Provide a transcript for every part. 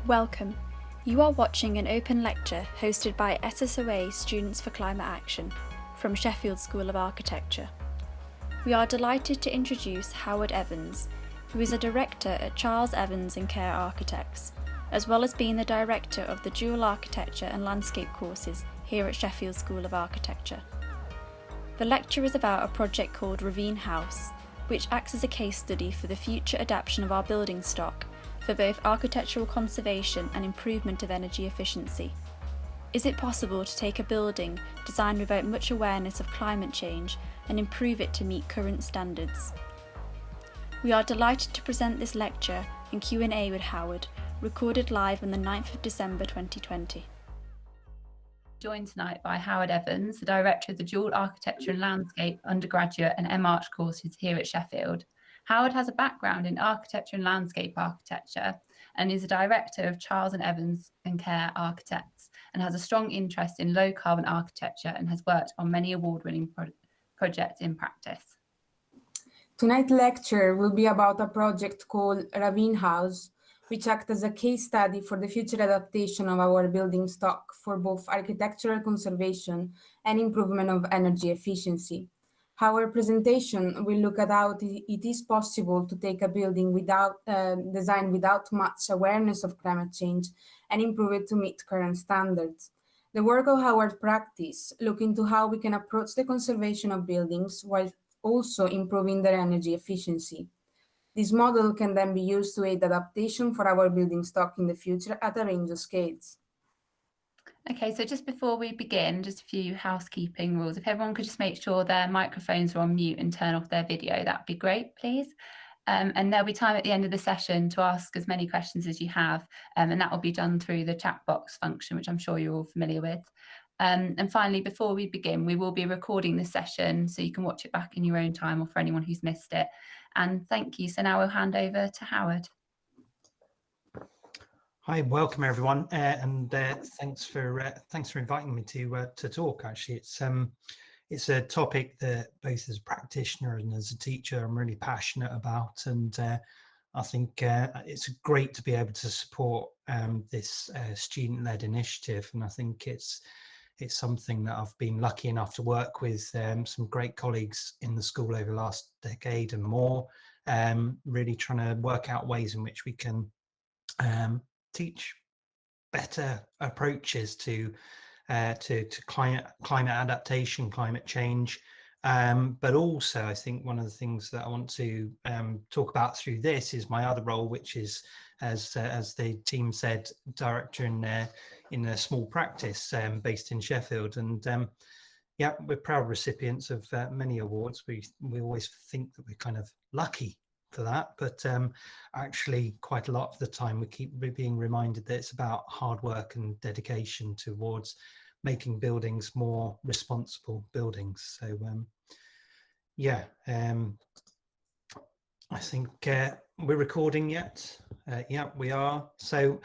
Welcome. You are watching an open lecture hosted by SSoA Students for Climate Action from Sheffield School of Architecture. We are delighted to introduce Howard Evans, who is a director at Charles Evans & Kerr Architects, as well as being the director of the dual architecture and landscape courses here at Sheffield School of Architecture. The lecture is about a project called Ravine House, which acts as a case study for the future adaptation of our building stock for both architectural conservation and improvement of energy efficiency. Is it possible to take a building designed without much awareness of climate change and improve it to meet current standards? We are delighted to present this lecture and Q&A with Howard, recorded live on the 9th of December 2020. Joined tonight by Howard Evans, the Director of the Dual Architecture and Landscape undergraduate and MArch courses here at Sheffield. Howard has a background in architecture and landscape architecture and is a director of Charles and Evans and Kerr Architects and has a strong interest in low carbon architecture and has worked on many award-winning projects in practice. Tonight's lecture will be about a project called Ravine House, which acts as a case study for the future adaptation of our building stock for both architectural conservation and improvement of energy efficiency. Our presentation will look at how it is possible to take a building design without much awareness of climate change and improve it to meet current standards. The work of our practice look into how we can approach the conservation of buildings while also improving their energy efficiency. This model can then be used to aid adaptation for our building stock in the future at a range of scales. Okay, so just before we begin, just a few housekeeping rules. If everyone could just make sure their microphones are on mute and turn off their video, that would be great, please. And there'll be time at the end of the session to ask as many questions as you have, and that will be done through the chat box function, which I'm sure you're all familiar with. And finally, before we begin, we will be recording this session so you can watch it back in your own time or for anyone who's missed it. And thank you. So now we'll hand over to Howard. Hi, welcome everyone, and thanks for inviting me to talk. Actually, it's a topic that both as a practitioner and as a teacher I'm really passionate about, and I think it's great to be able to support this student-led initiative, and I think it's something that I've been lucky enough to work with some great colleagues in the school over the last decade and more, really trying to work out ways in which we can teach better approaches to climate adaptation, climate change, but also I think one of the things that I want to talk about through this is my other role, which is as the team said, director in a small practice based in Sheffield, and yeah, we're proud recipients of many awards. We always think that we're kind of lucky for that, but actually quite a lot of the time we keep being reminded that it's about hard work and dedication towards making buildings more responsible buildings. So yeah, I think we're recording yet. Yeah, we are. So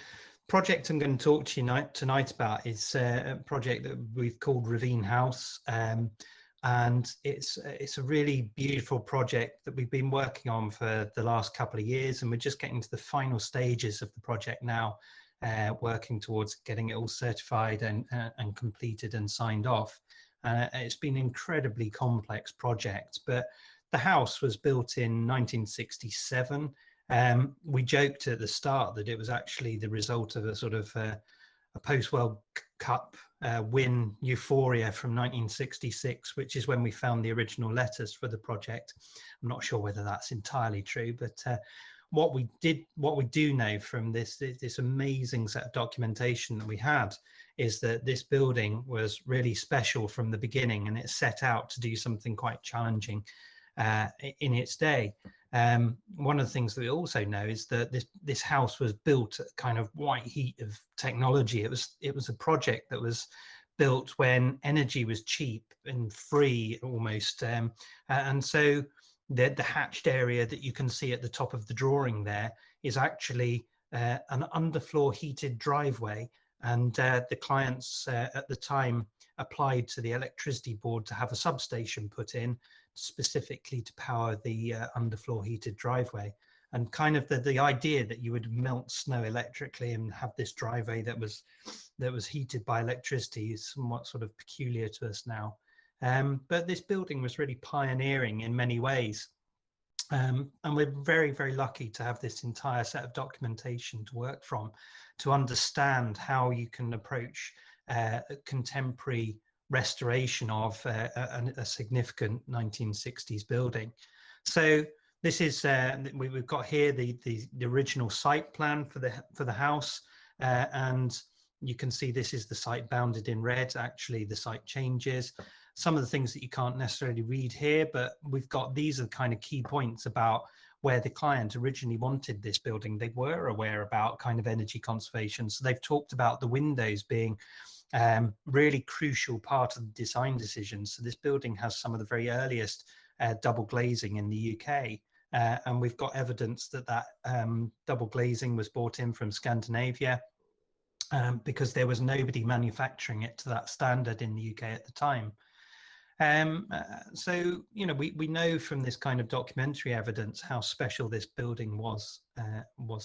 project I'm going to talk to you tonight about is a project that we've called Ravine House, and it's a really beautiful project that we've been working on for the last couple of years, and we're just getting to the final stages of the project now, working towards getting it all certified and completed and signed off. It's been an incredibly complex project, but the house was built in 1967. We joked at the start that it was actually the result of a sort of a post-World Cup win euphoria from 1966, which is when we found the original letters for the project. I'm not sure whether that's entirely true, but what we do know from this amazing set of documentation that we had is that this building was really special from the beginning, and it set out to do something quite challenging in its day. One of the things that we also know is that this house was built at kind of white heat of technology. It was a project that was built when energy was cheap and free almost, and so the hatched area that you can see at the top of the drawing there is actually an underfloor heated driveway, and the clients at the time applied to the electricity board to have a substation put in specifically to power the underfloor heated driveway. and kind of the idea that you would melt snow electrically and have this driveway that was heated by electricity is somewhat sort of peculiar to us now. But this building was really pioneering in many ways. And we're very, very lucky to have this entire set of documentation to work from, to understand how you can approach a contemporary restoration of a significant 1960s building. So this is we've got here the original site plan for the house, and you can see this is the site bounded in red. Actually, the site changes. Some of the things that you can't necessarily read here, but we've got, these are the kind of key points about where the client originally wanted this building. They were aware about kind of energy conservation. So they've talked about the windows being really crucial part of the design decisions. So this building has some of the very earliest double glazing in the UK. And we've got evidence that double glazing was brought in from Scandinavia because there was nobody manufacturing it to that standard in the UK at the time. So, you know, we know from this kind of documentary evidence how special this building was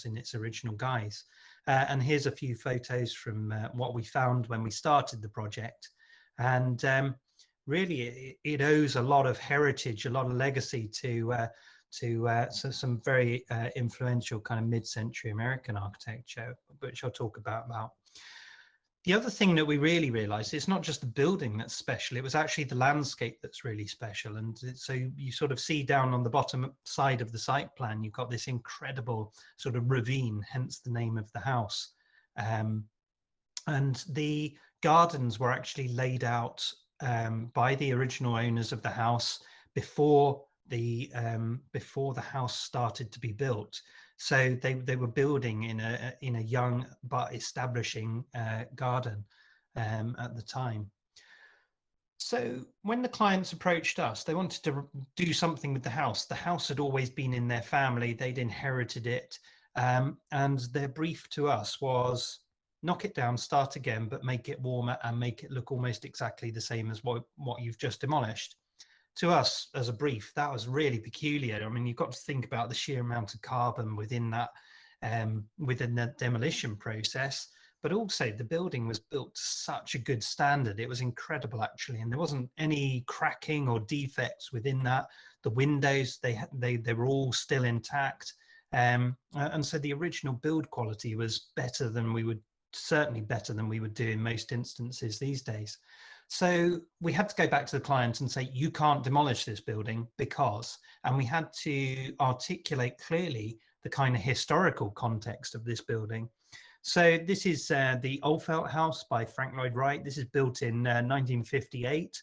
in its original guise. And here's a few photos from what we found when we started the project. And really, it owes a lot of heritage, a lot of legacy to some very influential kind of mid-century American architecture, which I'll talk about. The other thing that we really realized, it's not just the building that's special, it was actually the landscape that's really special. And so you sort of see down on the bottom side of the site plan, you've got this incredible sort of ravine, hence the name of the house. And the gardens were actually laid out by the original owners of the house before the house started to be built. So they were building in a young but establishing garden at the time. So when the clients approached us, they wanted to do something with the house. The house had always been in their family, they'd inherited it, and their brief to us was knock it down, start again, but make it warmer and make it look almost exactly the same as what you've just demolished. To us, as a brief, that was really peculiar. I mean, you've got to think about the sheer amount of carbon within that demolition process, but also the building was built to such a good standard. It was incredible, actually, and there wasn't any cracking or defects within that. The windows, they were all still intact, and so the original build quality was better than certainly better than we would do in most instances these days. So we had to go back to the client and say, you can't demolish this building because, and we had to articulate clearly the kind of historical context of this building. So this is the Oldfelt House by Frank Lloyd Wright. This is built in 1958.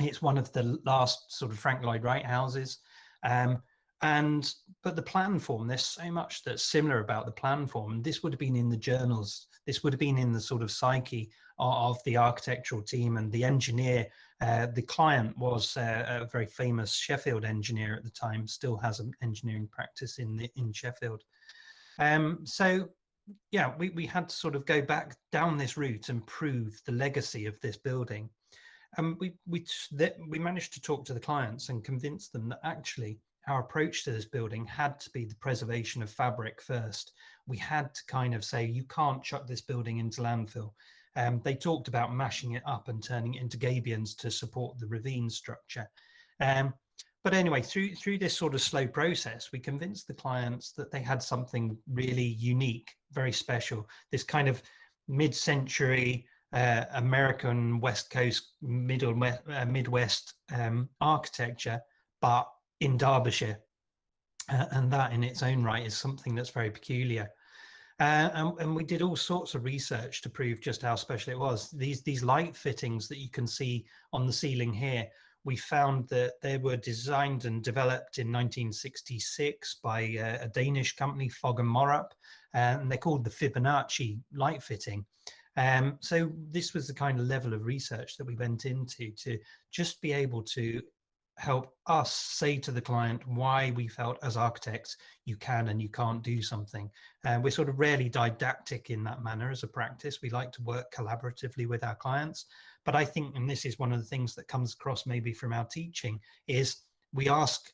It's one of the last sort of Frank Lloyd Wright houses. But the plan form, there's so much that's similar about the plan form. This would have been in the journals. This would have been in the sort of psyche of the architectural team and the engineer. The client was a very famous Sheffield engineer at the time, still has an engineering practice in Sheffield. So yeah, we had to sort of go back down this route and prove the legacy of this building. And we managed to talk to the clients and convince them that actually our approach to this building had to be the preservation of fabric first. We had to kind of say, you can't chuck this building into landfill. They talked about mashing it up and turning it into gabions to support the ravine structure. But anyway, through this sort of slow process, we convinced the clients that they had something really unique, very special, this kind of mid-century American West Coast, Midwest architecture, but in Derbyshire, and that in its own right is something that's very peculiar. And we did all sorts of research to prove just how special it was. These light fittings that you can see on the ceiling here, we found that they were designed and developed in 1966 by a Danish company, Fogg & Morup, and they're called the Fibonacci light fitting. So this was the kind of level of research that we went into to just be able to help us say to the client why we felt as architects you can and you can't do something. And we're sort of rarely didactic in that manner as a practice. We like to work collaboratively with our clients. But I think, and this is one of the things that comes across maybe from our teaching, is we ask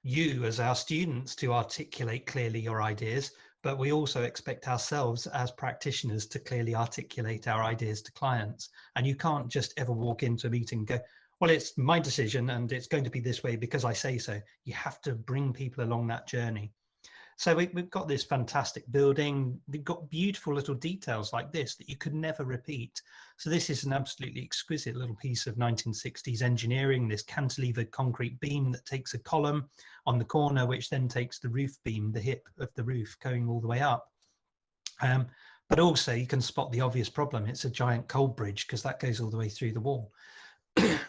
you as our students to articulate clearly your ideas, but we also expect ourselves as practitioners to clearly articulate our ideas to clients. And you can't just ever walk into a meeting and go, well, it's my decision and it's going to be this way because I say so. You have to bring people along that journey. So we've got this fantastic building. They've got beautiful little details like this that you could never repeat. So this is an absolutely exquisite little piece of 1960s engineering, this cantilevered concrete beam that takes a column on the corner, which then takes the roof beam, the hip of the roof, going all the way up. But also you can spot the obvious problem. It's a giant cold bridge because that goes all the way through the wall.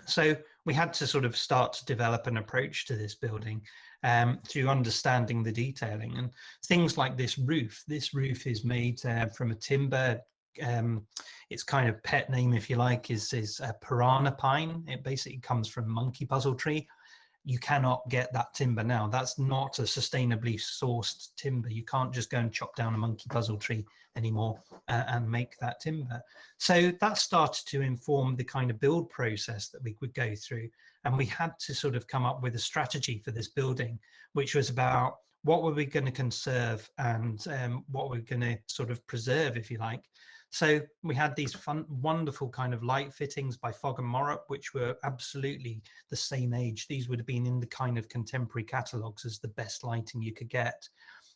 So we had to sort of start to develop an approach to this building through understanding the detailing and things like this roof. This roof is made from a timber. Its kind of pet name, if you like, is a piranha pine. It basically comes from monkey puzzle tree. You cannot get that timber now. That's not a sustainably sourced timber. You can't just go and chop down a monkey puzzle tree anymore and make that timber. So that started to inform the kind of build process that we would go through. And we had to sort of come up with a strategy for this building, which was about what were we going to conserve and what we're going to sort of preserve, if you like. So we had these fun, wonderful kind of light fittings by Fogg and Morrop, which were absolutely the same age. These would have been in the kind of contemporary catalogues as the best lighting you could get.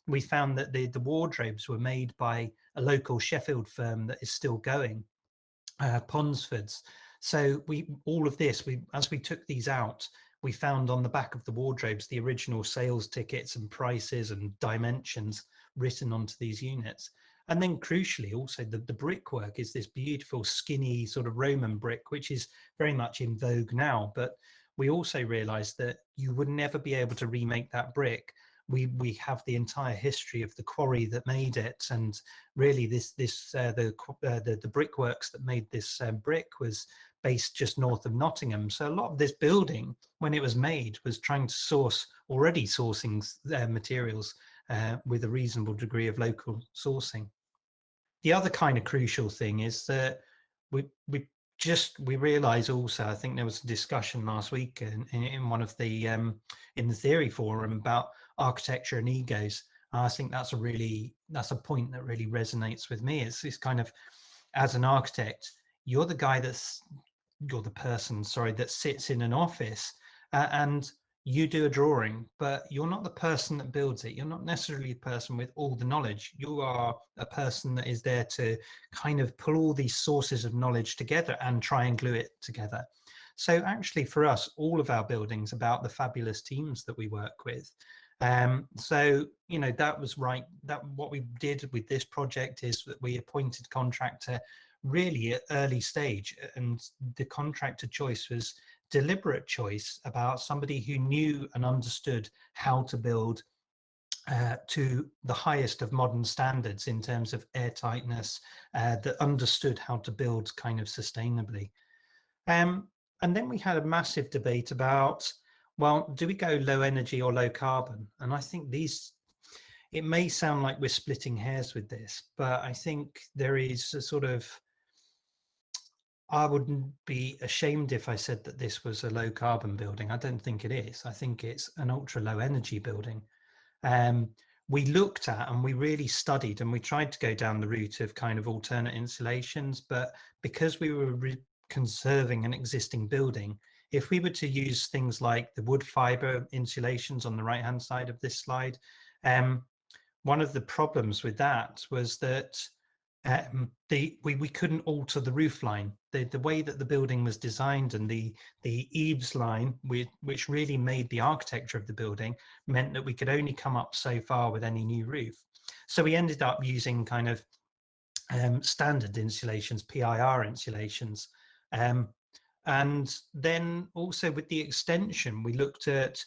We found that the wardrobes were made by a local Sheffield firm that is still going, Ponsford's. So all of this, as we took these out, we found on the back of the wardrobes the original sales tickets and prices and dimensions written onto these units. And then crucially, also the brickwork is this beautiful, skinny sort of Roman brick, which is very much in vogue now. But we also realized that you would never be able to remake that brick. We have the entire history of the quarry that made it, and really the brickworks that made this brick was based just north of Nottingham. So a lot of this building, when it was made, was trying to sourcing materials with a reasonable degree of local sourcing. The other kind of crucial thing is that we realize also, I think there was a discussion last week in one of the in the theory forum about architecture and egos. I think that's a point that really resonates with me. It's kind of, as an architect, you're the person that sits in an office and you do a drawing, but you're not the person that builds it. You're not necessarily a person with all the knowledge. You are a person that is there to kind of pull all these sources of knowledge together and try and glue it together. So actually for us, all of our buildings about the fabulous teams that we work with. So, you know, that was right. That what we did with this project is that we appointed contractor really at early stage, and the contractor choice was deliberate choice about somebody who knew and understood how to build to the highest of modern standards in terms of airtightness, that understood how to build kind of sustainably. And then we had a massive debate about, well, do we go low energy or low carbon? And I think it may sound like we're splitting hairs with this, but I think there is a sort of, I wouldn't be ashamed if I said that this was a low carbon building. I don't think it is. I think it's an ultra low energy building. We looked at and we really studied and we tried to go down the route of kind of alternate insulations, but because we were conserving an existing building, if we were to use things like the wood fiber insulations on the right hand side of this slide, one of the problems with that was that we couldn't alter the roof line. The way that the building was designed and the eaves line, which really made the architecture of the building, meant that we could only come up so far with any new roof. So we ended up using kind of standard insulations, PIR insulations. And then also with the extension, we looked at,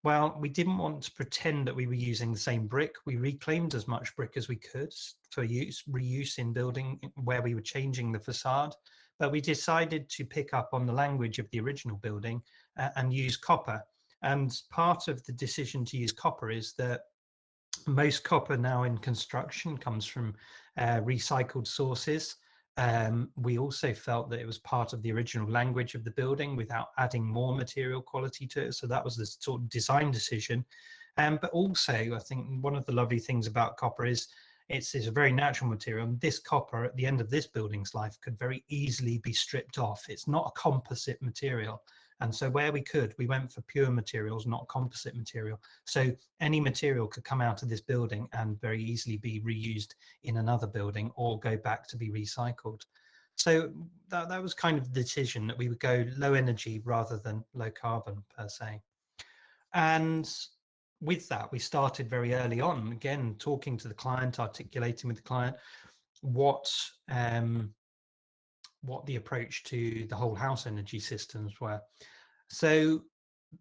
well, we didn't want to pretend that we were using the same brick. We reclaimed as much brick as we could for reuse in building where we were changing the facade. But we decided to pick up on the language of the original building and use copper. And part of the decision to use copper is that most copper now in construction comes from recycled sources. We also felt that it was part of the original language of the building without adding more material quality to it. So that was the sort of design decision. But also, I think one of the lovely things about copper is it's a very natural material. And this copper at the end of this building's life could very easily be stripped off. It's not a composite material. And so where we could, we went for pure materials, not composite material. So any material could come out of this building and very easily be reused in another building or go back to be recycled. So that was kind of the decision, that we would go low energy rather than low carbon per se. And with that, we started very early on, again, talking to the client, articulating with the client what the approach to the whole house energy systems were. So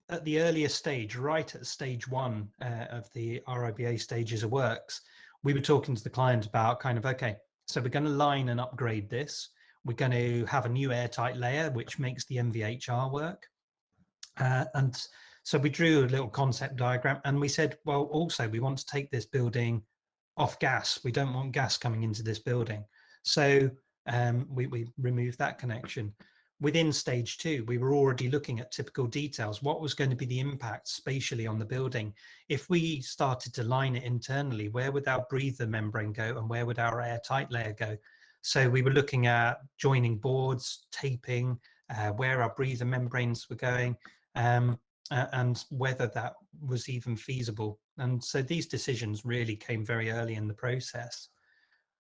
at the earliest stage, right at stage 1 of the RIBA stages of works, we were talking to the client about kind of, okay, so we're going to line and upgrade this. We're going to have a new airtight layer, which makes the MVHR work. And so we drew a little concept diagram, and we said, well, also we want to take this building off gas. We don't want gas coming into this building. So we removed that connection. Within stage 2, we were already looking at typical details. What was going to be the impact spatially on the building? If we started to line it internally, where would our breather membrane go and where would our airtight layer go? So we were looking at joining boards, taping, where our breather membranes were going, and whether that was even feasible. And so these decisions really came very early in the process.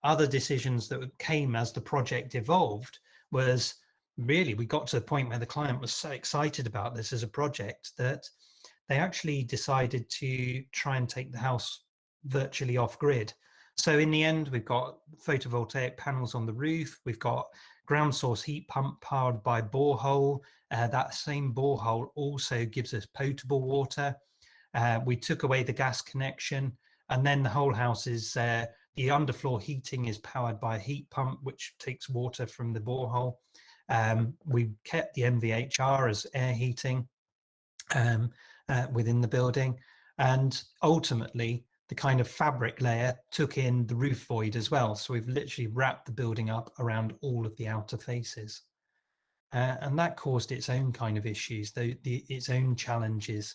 Other decisions that came as the project evolved was, really, we got to the point where the client was so excited about this as a project that they actually decided to try and take the house virtually off grid. So in the end, we've got photovoltaic panels on the roof. We've got ground source heat pump powered by borehole. That same borehole also gives us potable water. We took away the gas connection, and then the whole house is, the underfloor heating is powered by a heat pump, which takes water from the borehole. We kept the MVHR as air heating within the building, and ultimately the kind of fabric layer took in the roof void as well. So we've literally wrapped the building up around all of the outer faces, and that caused its own kind of issues, its own challenges.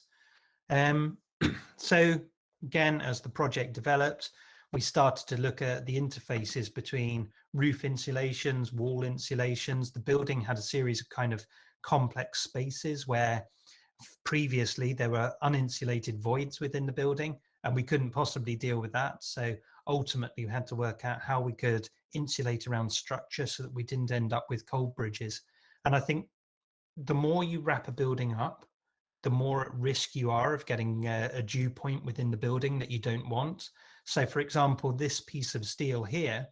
So again, as the project developed, we started to look at the interfaces between roof insulations, wall insulations. The building had a series of kind of complex spaces where previously there were uninsulated voids within the building, and we couldn't possibly deal with that. So ultimately we had to work out how we could insulate around structure so that we didn't end up with cold bridges. And I think the more you wrap a building up, the more at risk you are of getting a dew point within the building that you don't want. So for example, this piece of steel here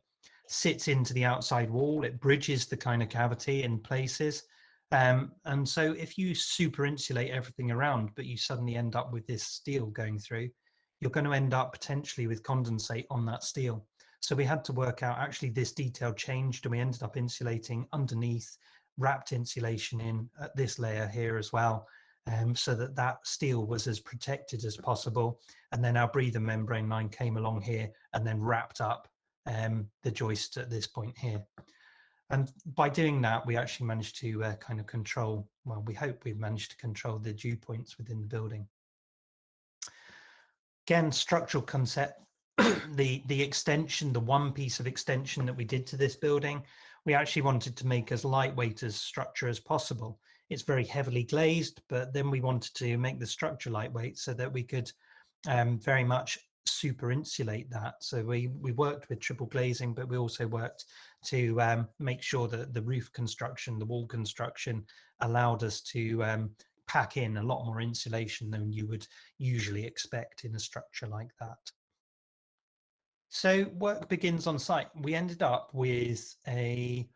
sits into the outside wall. It bridges the kind of cavity in places. And so if you super insulate everything around, but you suddenly end up with this steel going through, you're going to end up potentially with condensate on that steel. So we had to work out, actually this detail changed, and we ended up insulating underneath, wrapped insulation in at this layer here as well. So that steel was as protected as possible. And then our breather membrane line came along here and then wrapped up the joist at this point here. And by doing that, we actually managed to kind of control, well, we hope we've managed to control the dew points within the building. Again, structural concept, the extension, the one piece of extension that we did to this building, we actually wanted to make as lightweight as structure as possible. It's very heavily glazed, but then we wanted to make the structure lightweight so that we could very much super insulate that. So we worked with triple glazing, but we also worked to make sure that the roof construction, the wall construction allowed us to pack in a lot more insulation than you would usually expect in a structure like that. So work begins on site. We ended up with a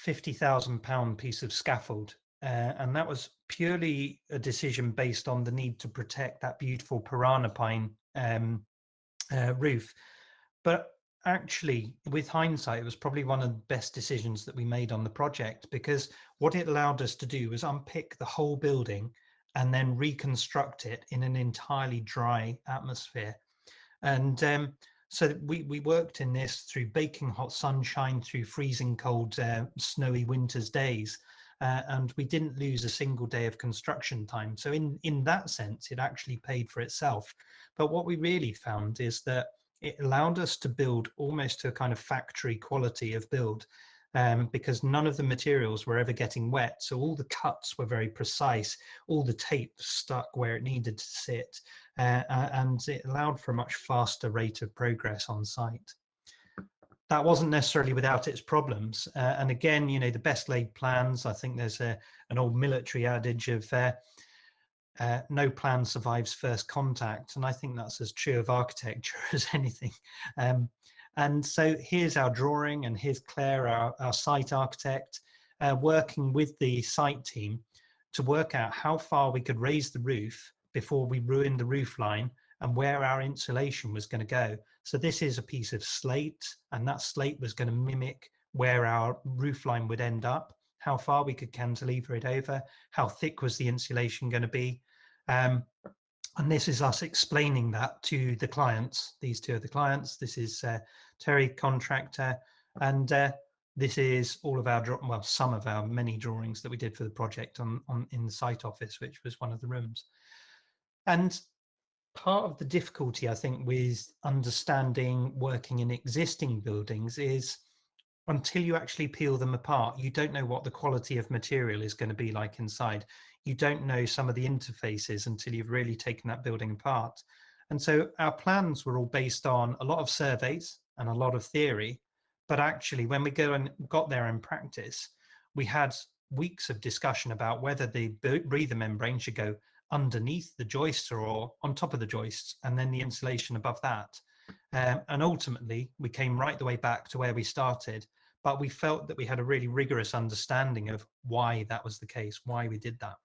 £50,000 piece of scaffold, and that was purely a decision based on the need to protect that beautiful piranha pine roof. But actually, with hindsight, it was probably one of the best decisions that we made on the project, because what it allowed us to do was unpick the whole building and then reconstruct it in an entirely dry atmosphere. And So we worked in this through baking hot sunshine, through freezing cold, snowy winter's days. And we didn't lose a single day of construction time. So in that sense, it actually paid for itself. But what we really found is that it allowed us to build almost to a kind of factory quality of build, because none of the materials were ever getting wet. So all the cuts were very precise, all the tape stuck where it needed to sit, and it allowed for a much faster rate of progress on site. That wasn't necessarily without its problems. And again, you know, the best laid plans, I think there's an old military adage of no plan survives first contact. And I think that's as true of architecture as anything. And so here's our drawing, and here's Claire, our site architect, working with the site team to work out how far we could raise the roof before we ruined the roof line, and where our insulation was going to go. So this is a piece of slate, and that slate was going to mimic where our roof line would end up, how far we could cantilever it over, how thick was the insulation going to be. And this is us explaining that to the clients. These two are the clients. This is Terry, contractor, and this is all of our, well, some of our many drawings that we did for the project in the site office, which was one of the rooms. And part of the difficulty, I think, with understanding working in existing buildings is until you actually peel them apart, you don't know what the quality of material is going to be like inside. You don't know some of the interfaces until you've really taken that building apart. And so our plans were all based on a lot of surveys and a lot of theory, but actually when we got there in practice, we had weeks of discussion about whether the breather membrane should go underneath the joists or on top of the joists, and then the insulation above that. And ultimately, we came right the way back to where we started, but we felt that we had a really rigorous understanding of why that was the case, why we did that.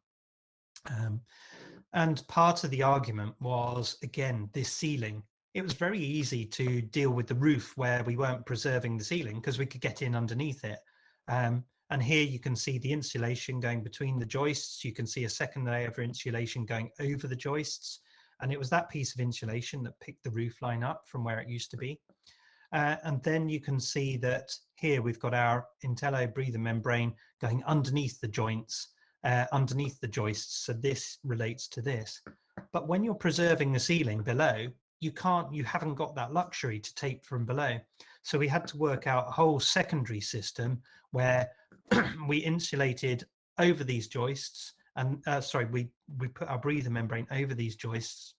And part of the argument was, again, this ceiling. It was very easy to deal with the roof where we weren't preserving the ceiling because we could get in underneath it. And here you can see the insulation going between the joists. You can see a second layer of insulation going over the joists. And it was that piece of insulation that picked the roof line up from where it used to be. And then you can see that here we've got our Intello breather membrane going underneath the joints, underneath the joists. So this relates to this. But when you're preserving the ceiling below, you haven't got that luxury to tape from below. So we had to work out a whole secondary system where we insulated over these joists, and we put our breather membrane over these joists,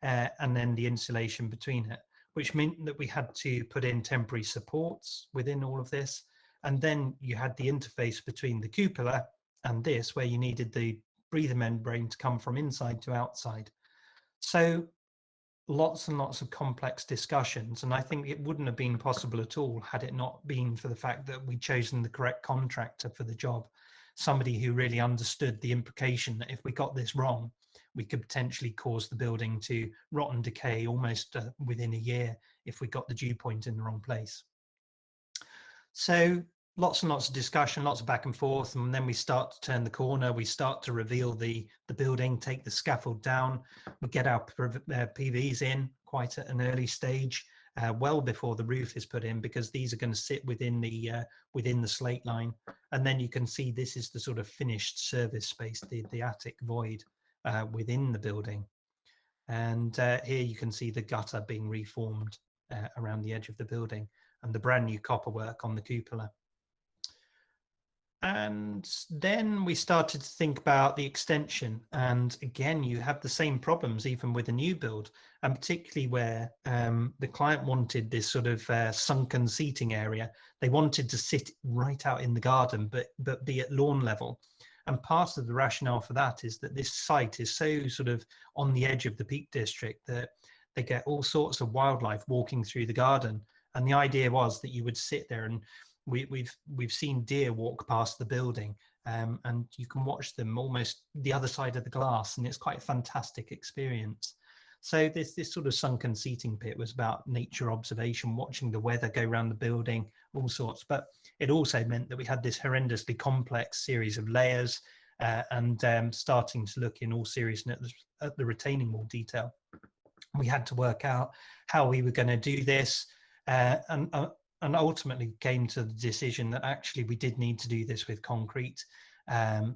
and then the insulation between it, which meant that we had to put in temporary supports within all of this. And then you had the interface between the cupola and this, where you needed the breather membrane to come from inside to outside. So lots and lots of complex discussions, and I think it wouldn't have been possible at all had it not been for the fact that we'd chosen the correct contractor for the job, somebody who really understood the implication that if we got this wrong, we could potentially cause the building to rot and decay almost within a year if we got the dew point in the wrong place. So lots and lots of discussion, lots of back and forth, and then we start to turn the corner. We start to reveal the building, take the scaffold down. We get our PVs in quite at an early stage, well before the roof is put in, because these are going to sit within the slate line. And then you can see this is the sort of finished service space, the attic void within the building. And here you can see the gutter being reformed around the edge of the building, and the brand new copper work on the cupola. And then we started to think about the extension, and again you have the same problems even with a new build, and particularly where the client wanted this sort of sunken seating area. They wanted to sit right out in the garden but be at lawn level, and part of the rationale for that is that this site is so sort of on the edge of the Peak District that they get all sorts of wildlife walking through the garden, and the idea was that you would sit there, and we've seen deer walk past the building, and you can watch them almost the other side of the glass, and it's quite a fantastic experience. So this sort of sunken seating pit was about nature observation, watching the weather go around the building, all sorts. But it also meant that we had this horrendously complex series of layers, and starting to look in all seriousness at the retaining wall detail. We had to work out how we were going to do this, and ultimately came to the decision that actually we did need to do this with concrete.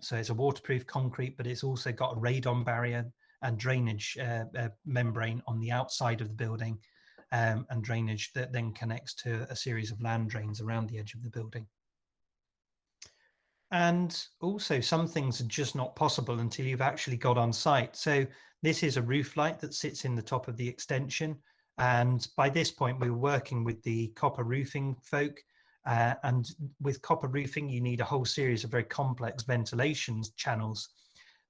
So it's a waterproof concrete, but it's also got a radon barrier and drainage membrane on the outside of the building, and drainage that then connects to a series of land drains around the edge of the building. And also some things are just not possible until you've actually got on site. So this is a roof light that sits in the top of the extension. And by this point, we were working with the copper roofing folk. And with copper roofing, you need a whole series of very complex ventilation channels.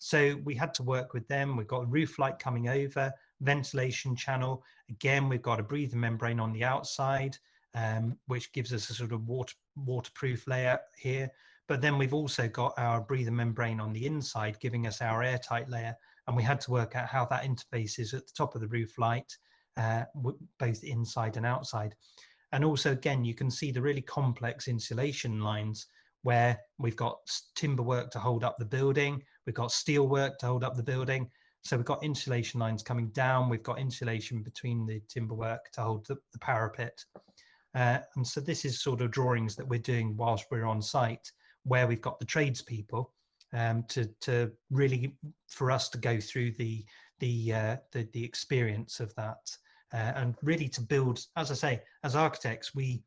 So we had to work with them. We've got a roof light coming over, ventilation channel. Again, we've got a breather membrane on the outside, which gives us a sort of waterproof layer here. But then we've also got our breather membrane on the inside, giving us our airtight layer. And we had to work out how that interfaces at the top of the roof light, both inside and outside. And also, again, you can see the really complex insulation lines where we've got timber work to hold up the building. We've got steel work to hold up the building. So we've got insulation lines coming down. We've got insulation between the timber work to hold the parapet. And so this is sort of drawings that we're doing whilst we're on site, where we've got the tradespeople to really, for us to go through the experience of that, and really to build. As I say, as architects, we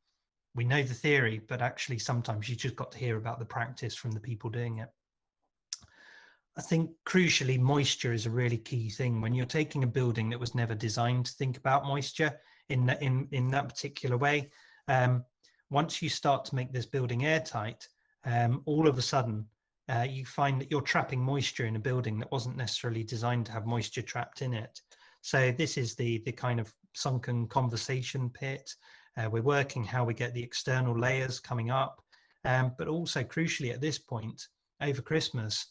know the theory, but actually sometimes you just got to hear about the practice from the people doing it. I think crucially, moisture is a really key thing when you're taking a building that was never designed to think about moisture in that particular way. Once you start to make this building airtight, all of a sudden you find that you're trapping moisture in a building that wasn't necessarily designed to have moisture trapped in it. So this is the kind of sunken conversation pit. We're working how we get the external layers coming up, but also crucially at this point over Christmas,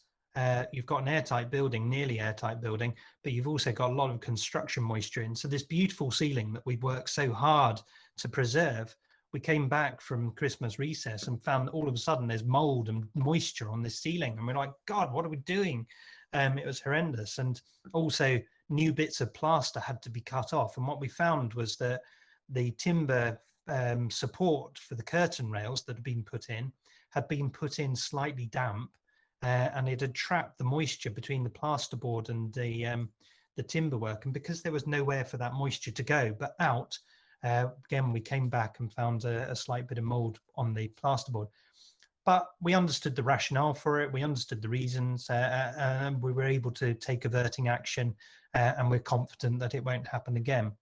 you've got an airtight building, nearly airtight building, but you've also got a lot of construction moisture in. So this beautiful ceiling that we've worked so hard to preserve, we came back from Christmas recess and found that all of a sudden there's mold and moisture on this ceiling. And we're like, God, what are we doing? It was horrendous. And also new bits of plaster had to be cut off. And what we found was that the timber support for the curtain rails that had been put in slightly damp, and it had trapped the moisture between the plasterboard and the timber work. And because there was nowhere for that moisture to go but out, again, we came back and found a slight bit of mold on the plasterboard. But we understood the rationale for it, we understood the reasons, and we were able to take averting action, and we're confident that it won't happen again.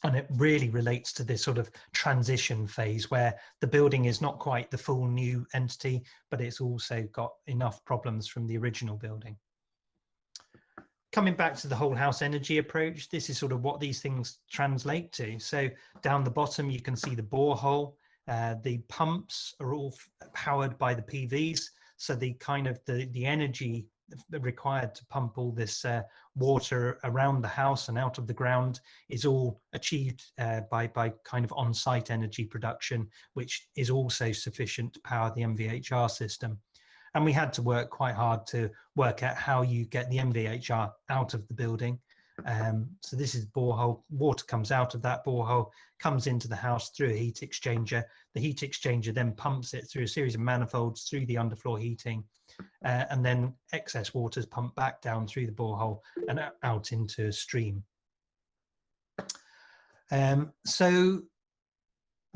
And it really relates to this sort of transition phase where the building is not quite the full new entity, but it's also got enough problems from the original building. Coming back to the whole house energy approach, this is sort of what these things translate to. So down the bottom, you can see the borehole. The pumps are all powered by the PVs. So the kind of the energy required to pump all this water around the house and out of the ground is all achieved by kind of on-site energy production, which is also sufficient to power the MVHR system. And we had to work quite hard to work out how you get the MVHR out of the building. So this is borehole. Water comes out of that borehole, comes into the house through a heat exchanger. The heat exchanger then pumps it through a series of manifolds through the underfloor heating, and then excess water is pumped back down through the borehole and out into a stream. So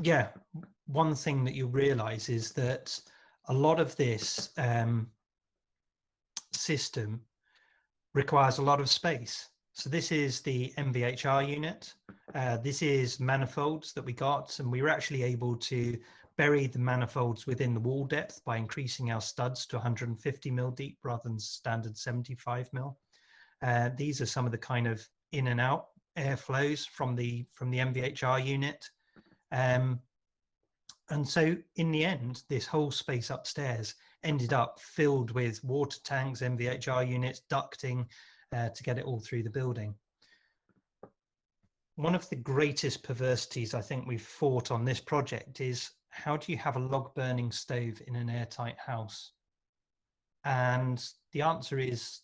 yeah, one thing that you'll realize is that a lot of this system requires a lot of space. So this is the MVHR unit. This is manifolds that we got, and we were actually able to bury the manifolds within the wall depth by increasing our studs to 150 mil deep rather than standard 75 mil. These are some of the kind of in and out airflows from the MVHR unit. And so in the end, this whole space upstairs ended up filled with water tanks, MVHR units, ducting, to get it all through the building. One of the greatest perversities I think we've fought on this project is, how do you have a log burning stove in an airtight house? And the answer is,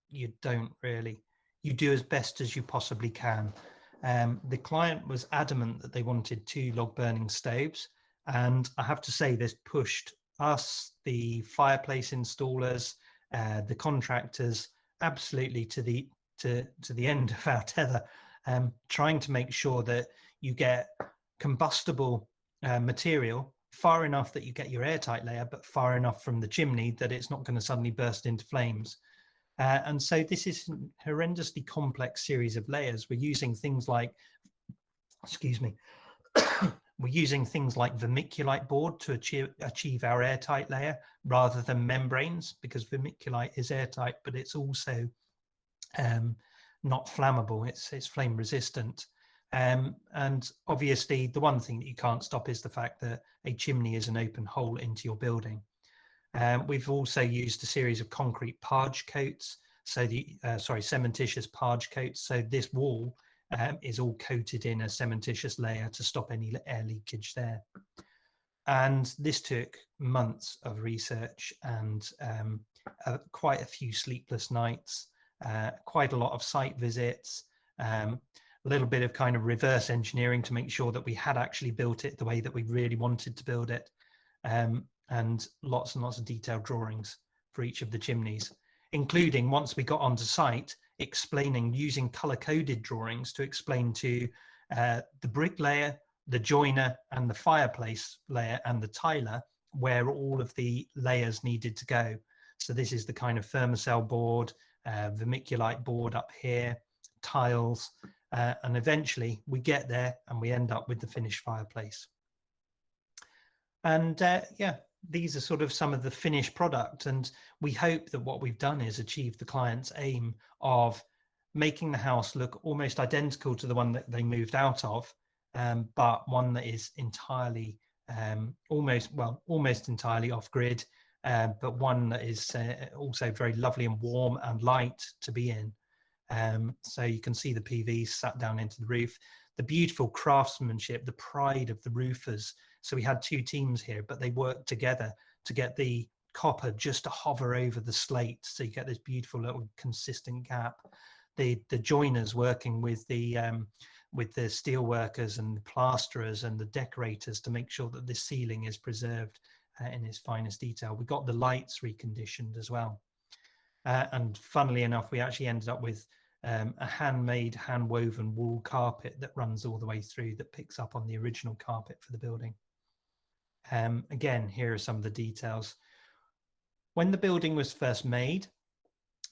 you don't really. you do as best as you possibly can. The client was adamant that they wanted 2 log burning stoves, and I have to say this pushed us, the fireplace installers, the contractors, absolutely to the end of our tether, trying to make sure that you get combustible material far enough that you get your airtight layer, but far enough from the chimney that it's not going to suddenly burst into flames. And so this is a horrendously complex series of layers. We're using things like, excuse me, we're using things like vermiculite board to achieve our airtight layer rather than membranes, because vermiculite is airtight, but it's also not flammable. It's flame resistant. And obviously the one thing that you can't stop is the fact that a chimney is an open hole into your building. We've also used a series of concrete parge coats, so the cementitious parge coats. So this wall is all coated in a cementitious layer to stop any air leakage there. And this took months of research and quite a few sleepless nights, quite a lot of site visits, a little bit of kind of reverse engineering to make sure that we had actually built it the way that we really wanted to build it. And lots of detailed drawings for each of the chimneys, including, once we got onto site, explaining, using color-coded drawings to explain to the bricklayer, the joiner, and the fireplace layer and the tiler where all of the layers needed to go. So this is the kind of thermocell board, vermiculite board up here, tiles, and eventually we get there and we end up with the finished fireplace. And yeah, these are sort of some of the finished product, and we hope that what we've done is achieve the client's aim of making the house look almost identical to the one that they moved out of, but one that is entirely, almost entirely off grid, but one that is also very lovely and warm and light to be in. So you can see the PVs sat down into the roof, the beautiful craftsmanship, the pride of the roofers. So we had 2 teams here, but they worked together to get the copper just to hover over the slate, so you get this beautiful little consistent gap. The joiners working with the steel workers and the plasterers and the decorators to make sure that the ceiling is preserved in its finest detail. We got the lights reconditioned as well. And funnily enough, we actually ended up with a handmade, hand-woven wool carpet that runs all the way through, that picks up on the original carpet for the building. Again, here are some of the details. When the building was first made,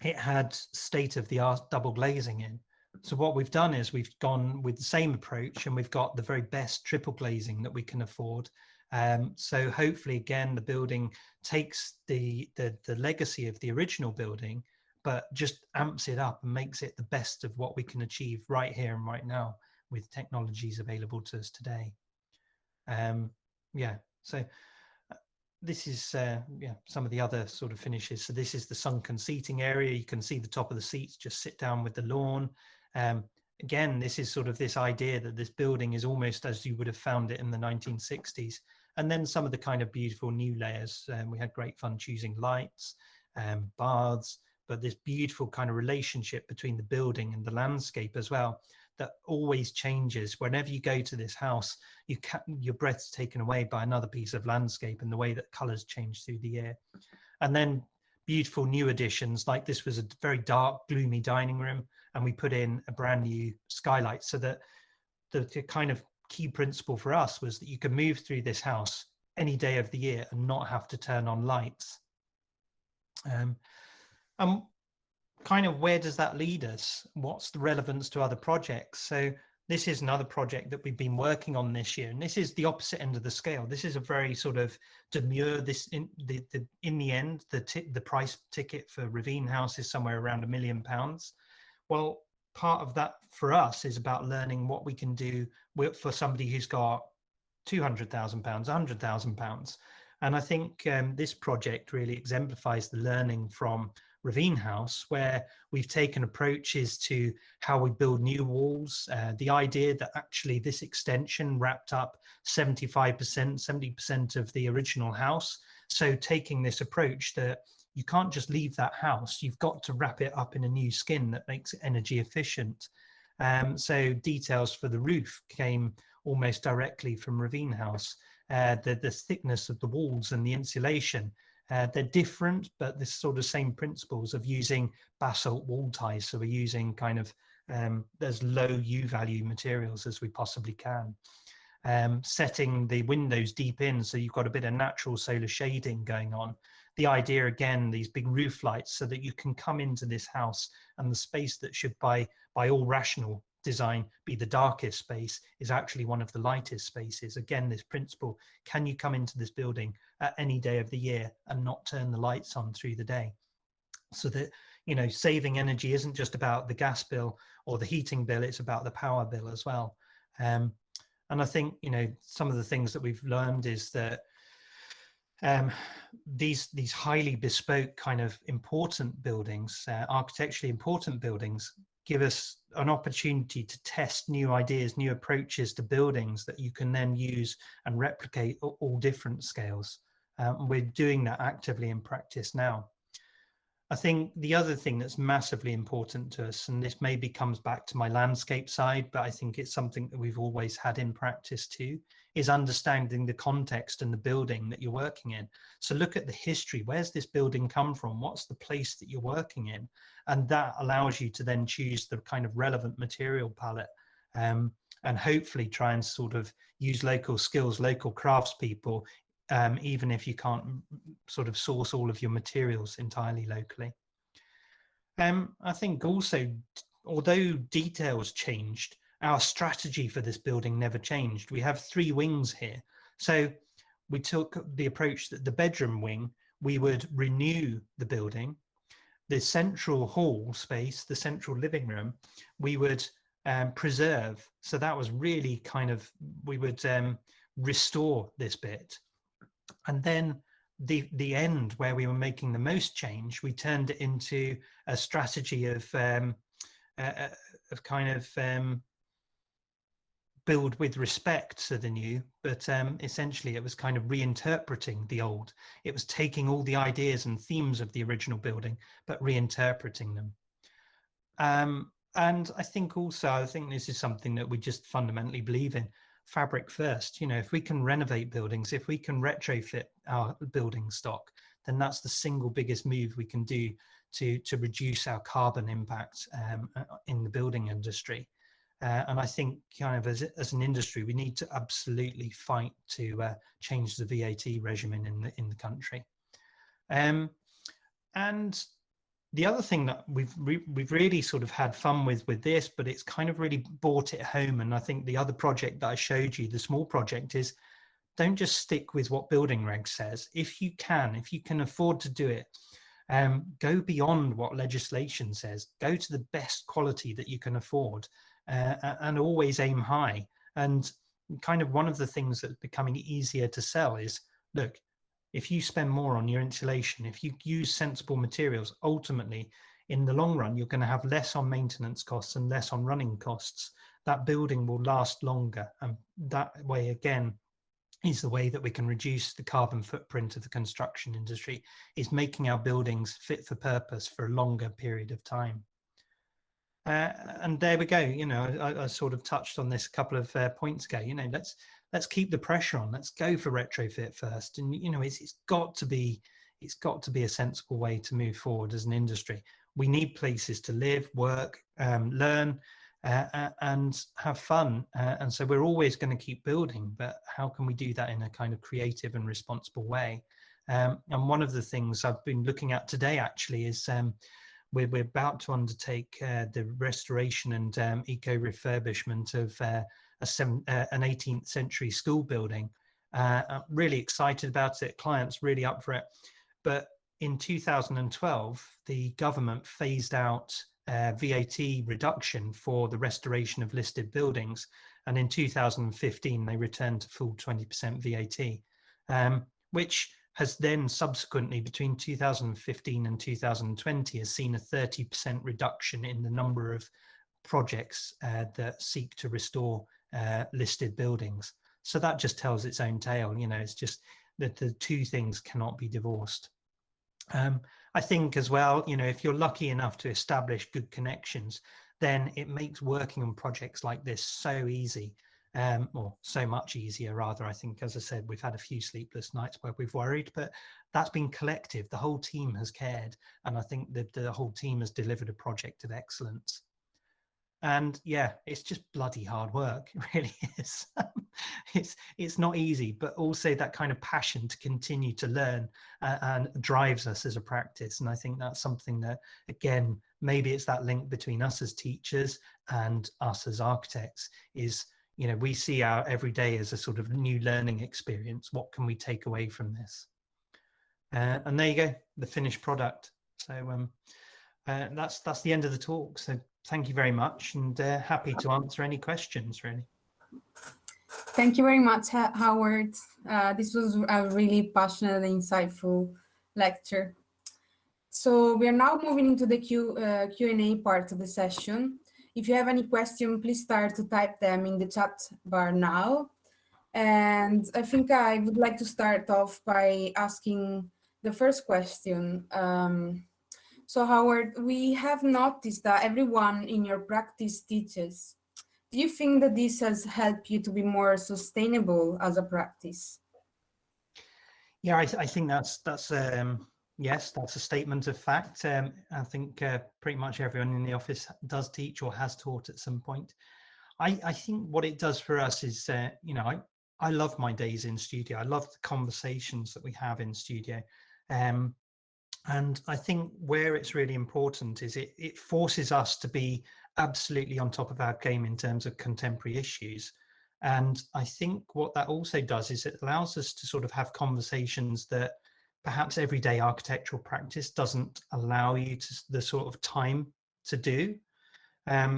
it had state-of-the-art double glazing in. So what we've done is we've gone with the same approach, and we've got the very best triple glazing that we can afford. So hopefully, again, the building takes the legacy of the original building, but just amps it up and makes it the best of what we can achieve right here and right now with technologies available to us today. Yeah, so this is yeah, some of the other sort of finishes. So this is the sunken seating area. You can see the top of the seats just sit down with the lawn. Again, this is sort of this idea that this building is almost as you would have found it in the 1960s. And then some of the kind of beautiful new layers. We had great fun choosing lights, baths, but this beautiful kind of relationship between the building and the landscape as well, that always changes. Whenever you go to this house, your breath's taken away by another piece of landscape and the way that colors change through the year. And then beautiful new additions, like this was a very dark, gloomy dining room, and we put in a brand new skylight, so that the kind of key principle for us was that you can move through this house any day of the year and not have to turn on lights. Kind of where does that lead us? What's the relevance to other projects? So this is another project that we've been working on this year, and this is the opposite end of the scale. This is a very sort of demure. This in the end, the price ticket for Ravine House is somewhere around £1 million. Well, part of that for us is about learning what we can do for somebody who's got £200,000, £100,000. And I think this project really exemplifies the learning from Ravine House, where we've taken approaches to how we build new walls. The idea that actually this extension wrapped up 70% of the original house. So taking this approach that you can't just leave that house. You've got to wrap it up in a new skin that makes it energy efficient. So details for the roof came almost directly from Ravine House. The thickness of the walls and the insulation, they're different, but the sort of same principles of using basalt wall ties. So we're using kind of as low U value materials as we possibly can. Setting the windows deep in, so you've got a bit of natural solar shading going on. The idea, again, these big roof lights, so that you can come into this house and the space that should by all rational design be the darkest space is actually one of the lightest spaces. Again, this principle, can you come into this building at any day of the year and not turn the lights on through the day? So that, you know, saving energy isn't just about the gas bill or the heating bill, it's about the power bill as well. And I think, you know, some of the things that we've learned is that these highly bespoke kind of important buildings, architecturally important buildings, give us an opportunity to test new ideas, new approaches to buildings that you can then use and replicate at all different scales. We're doing that actively in practice now. I think the other thing that's massively important to us, and this maybe comes back to my landscape side, but I think it's something that we've always had in practice too, is understanding the context and the building that you're working in. So look at the history. Where's this building come from? What's the place that you're working in? And that allows you to then choose the kind of relevant material palette, and hopefully try and sort of use local skills, local craftspeople, even if you can't sort of source all of your materials entirely locally. I think also, although details changed, our strategy for this building never changed. We have 3 wings here. So we took the approach that the bedroom wing, we would renew the building. The central hall space, the central living room, we would preserve. So that was really kind of, we would restore this bit. And then the end where we were making the most change, we turned it into a strategy of kind of build with respect to the new, but essentially it was kind of reinterpreting the old. It was taking all the ideas and themes of the original building, but reinterpreting them. And I think this is something that we just fundamentally believe in. Fabric first. You know, if we can renovate buildings, if we can retrofit our building stock, then that's the single biggest move we can do to reduce our carbon impact in the building industry. And I think kind of as an industry, we need to absolutely fight to change the VAT regimen in the country. And the other thing that we've really sort of had fun with this, but it's kind of really brought it home. And I think the other project that I showed you, the small project, is don't just stick with what building reg says. If you can afford to do it, go beyond what legislation says, go to the best quality that you can afford, and always aim high. And kind of one of the things that's becoming easier to sell is, look, if you spend more on your insulation, if you use sensible materials, ultimately, in the long run, you're going to have less on maintenance costs and less on running costs. That building will last longer. And that way, again, is the way that we can reduce the carbon footprint of the construction industry, is making our buildings fit for purpose for a longer period of time. And there we go. You know, I sort of touched on this a couple of points ago. You know, let's keep the pressure on. Let's go for retrofit first. And you know, it's got to be a sensible way to move forward as an industry. We need places to live, work, learn, and have fun. And so we're always going to keep building. But how can we do that in a kind of creative and responsible way? And one of the things I've been looking at today actually is we're about to undertake the restoration and eco-refurbishment of an 18th century school building. I'm really excited about it. Clients really up for it. But in 2012, the government phased out VAT reduction for the restoration of listed buildings. And in 2015, they returned to full 20% VAT, which has then subsequently, between 2015 and 2020, has seen a 30% reduction in the number of projects that seek to restore listed buildings. So that just tells its own tale. You know, it's just that the two things cannot be divorced. I think as well, you know, if you're lucky enough to establish good connections, then it makes working on projects like this so easy, or so much easier rather. I think, as I said, we've had a few sleepless nights where we've worried, but that's been collective. The whole team has cared, and I think that the whole team has delivered a project of excellence. And yeah, it's just bloody hard work. It really is. It's not easy, but also that kind of passion to continue to learn and drives us as a practice. And I think that's something that, again, maybe it's that link between us as teachers and us as architects is, you know, we see our every day as a sort of new learning experience. What can we take away from this? And there you go, the finished product. So that's the end of the talk. So thank you very much, and happy to answer any questions, really. Thank you very much, Howard. This was a really passionate and insightful lecture. So we are now moving into the Q&A part of the session. If you have any question, please start to type them in the chat bar now. And I think I would like to start off by asking the first question. So Howard, we have noticed that everyone in your practice teaches. Do you think that this has helped you to be more sustainable as a practice? Yeah, I think that's yes, that's a statement of fact. I think pretty much everyone in the office does teach or has taught at some point. I think what it does for us is, you know, I love my days in studio. I love the conversations that we have in studio. And I think where it's really important is it forces us to be absolutely on top of our game in terms of contemporary issues. And I think what that also does is it allows us to sort of have conversations that perhaps everyday architectural practice doesn't allow you to the sort of time to do.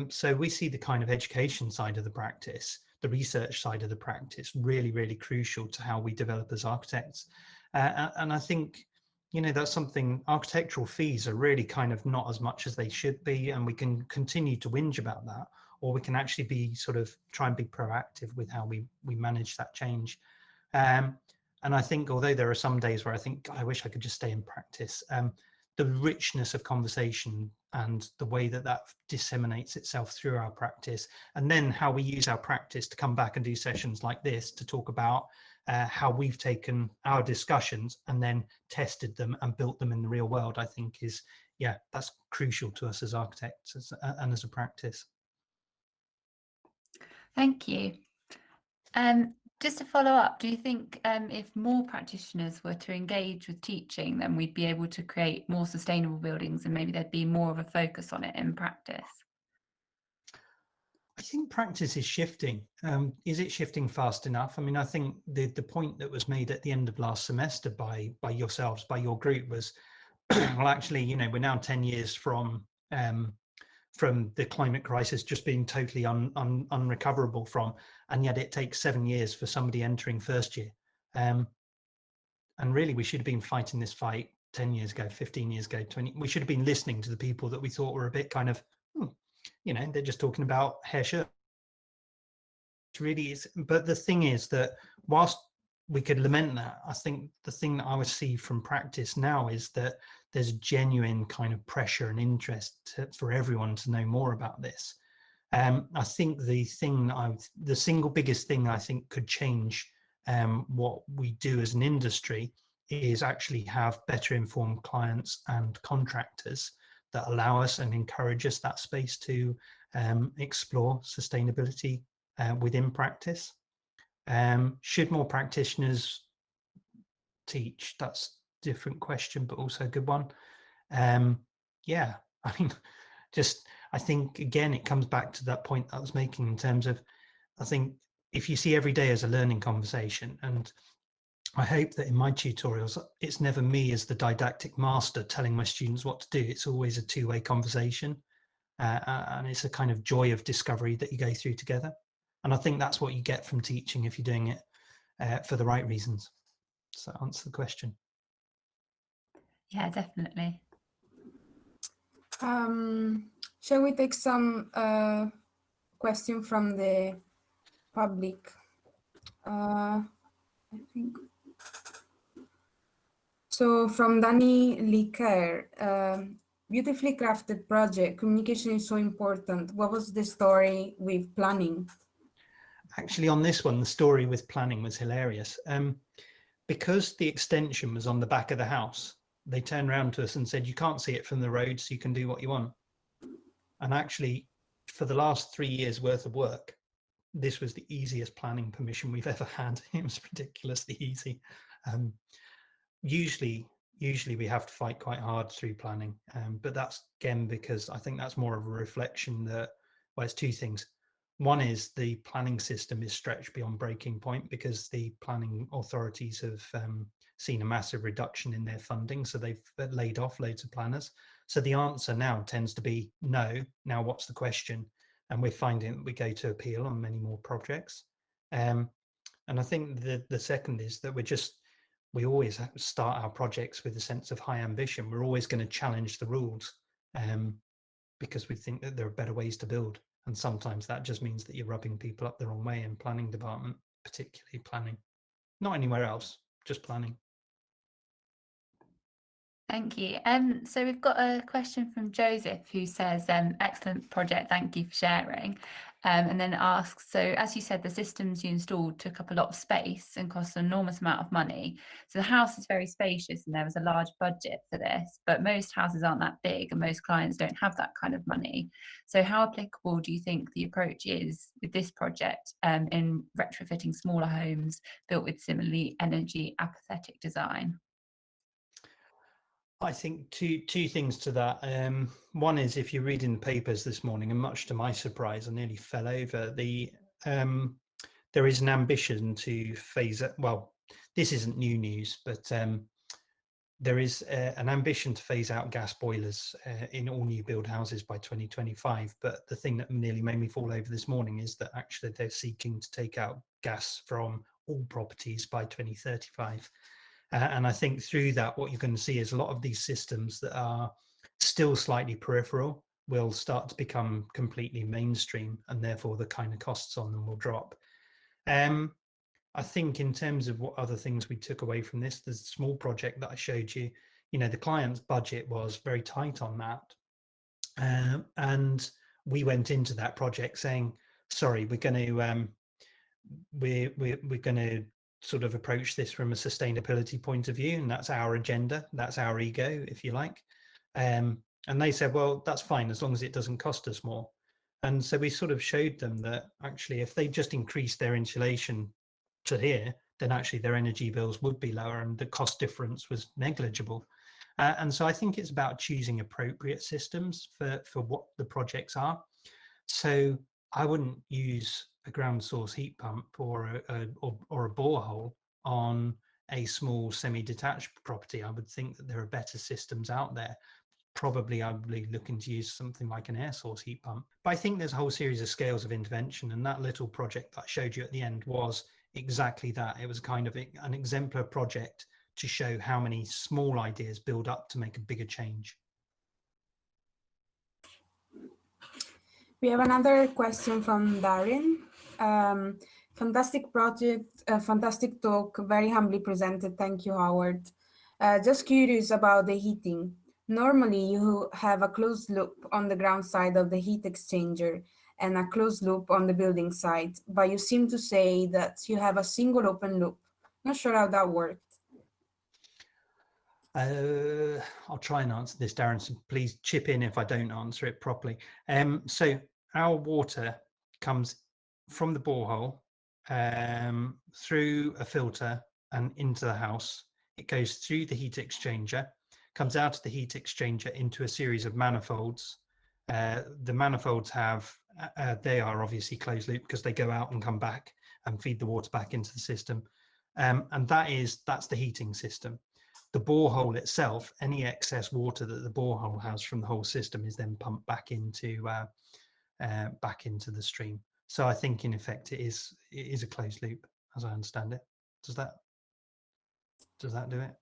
So we see the kind of education side of the practice, the research side of the practice, really, really crucial to how we develop as architects. And I think, you know, that's something, architectural fees are really kind of not as much as they should be, and we can continue to whinge about that, or we can actually be sort of try and be proactive with how we manage that change. And I think, although there are some days where I think, I wish I could just stay in practice, the richness of conversation and the way that that disseminates itself through our practice, and then how we use our practice to come back and do sessions like this to talk about how we've taken our discussions and then tested them and built them in the real world, I think is, yeah, that's crucial to us as architects and as a practice. Thank you. Just to follow up, do you think if more practitioners were to engage with teaching, then we'd be able to create more sustainable buildings and maybe there'd be more of a focus on it in practice? I think practice is shifting. Is it shifting fast enough? I mean, I think the point that was made at the end of last semester by yourselves, by your group was, well, actually, you know, we're now 10 years from the climate crisis just being totally unrecoverable from, and yet it takes 7 years for somebody entering first year. And really, we should have been fighting this fight 10 years ago, 15 years ago, 20. We should have been listening to the people that we thought were a bit kind of, you know, they're just talking about hair shirt. It really is. But the thing is that whilst we could lament that, I think the thing that I would see from practice now is that there's genuine kind of pressure and interest for everyone to know more about this. I think the single biggest thing I think could change what we do as an industry is actually have better informed clients and contractors that allow us and encourage us that space to explore sustainability within practice. Should more practitioners teach? That's a different question, but also a good one. Yeah, I mean, I think, again, it comes back to that point I was making in terms of, I think if you see every day as a learning conversation, and I hope that in my tutorials, it's never me as the didactic master telling my students what to do. It's always a two-way conversation. And it's a kind of joy of discovery that you go through together. And I think that's what you get from teaching if you're doing it for the right reasons. So that answers the question. Yeah, definitely. Shall we take some question from the public? I think. So from Danny Liker, beautifully crafted project, communication is so important. What was the story with planning? Actually, on this one, the story with planning was hilarious. Because the extension was on the back of the house, they turned around to us and said, you can't see it from the road, so you can do what you want. And actually, for the last 3 years worth of work, this was the easiest planning permission we've ever had. It was ridiculously easy. Usually we have to fight quite hard through planning, but that's again because I think that's more of a reflection that, well, it's two things. One is the planning system is stretched beyond breaking point because the planning authorities have seen a massive reduction in their funding, so they've laid off loads of planners. So the answer now tends to be no. Now what's the question? And we're finding that we go to appeal on many more projects. And I think the second is that we always start our projects with a sense of high ambition. We're always going to challenge the rules because we think that there are better ways to build. And sometimes that just means that you're rubbing people up the wrong way in planning department, particularly planning. Not anywhere else, just planning. Thank you. So we've got a question from Joseph who says, excellent project, thank you for sharing. And then asks, so as you said, the systems you installed took up a lot of space and cost an enormous amount of money. So the house is very spacious and there was a large budget for this, but most houses aren't that big and most clients don't have that kind of money. So how applicable do you think the approach is with this project in retrofitting smaller homes built with similarly energy apathetic design? I think two things to that. One is, if you read in the papers this morning, and much to my surprise, I nearly fell over. There is an ambition to phase it. Well, this isn't new news, but there is an ambition to phase out gas boilers in all new build houses by 2025. But the thing that nearly made me fall over this morning is that actually they're seeking to take out gas from all properties by 2035. And I think through that, what you're going to see is a lot of these systems that are still slightly peripheral will start to become completely mainstream, and therefore the kind of costs on them will drop. I think in terms of what other things we took away from this, the small project that I showed you, the client's budget was very tight on that. And we went into that project saying, sorry, we're going to sort of approach this from a sustainability point of view, and that's our agenda, that's our ego, if you like. And they said, well, that's fine as long as it doesn't cost us more. And so we sort of showed them that actually if they just increased their insulation to here, then actually their energy bills would be lower and the cost difference was negligible. And so I think it's about choosing appropriate systems for what the projects are. So I wouldn't use a ground source heat pump or a borehole on a small semi-detached property. I would think that there are better systems out there. Probably I would be looking to use something like an air source heat pump. But I think there's a whole series of scales of intervention, and that little project that I showed you at the end was exactly that. It was kind of an exemplar project to show how many small ideas build up to make a bigger change. We have another question from Darren. Fantastic project, fantastic talk, very humbly presented. Thank you, Howard. Just curious about the heating. Normally, you have a closed loop on the ground side of the heat exchanger and a closed loop on the building side, but you seem to say that you have a single open loop. Not sure how that worked. I'll try and answer this, Darren, so please chip in if I don't answer it properly. So our water comes from the borehole through a filter and into the house. It goes through the heat exchanger, comes out of the heat exchanger into a series of manifolds. The manifolds they are obviously closed loop because they go out and come back and feed the water back into the system. And that's the heating system. The borehole itself, any excess water that the borehole has from the whole system is then pumped back into the stream. So I think in effect it is a closed loop, as I understand it. Does that do it?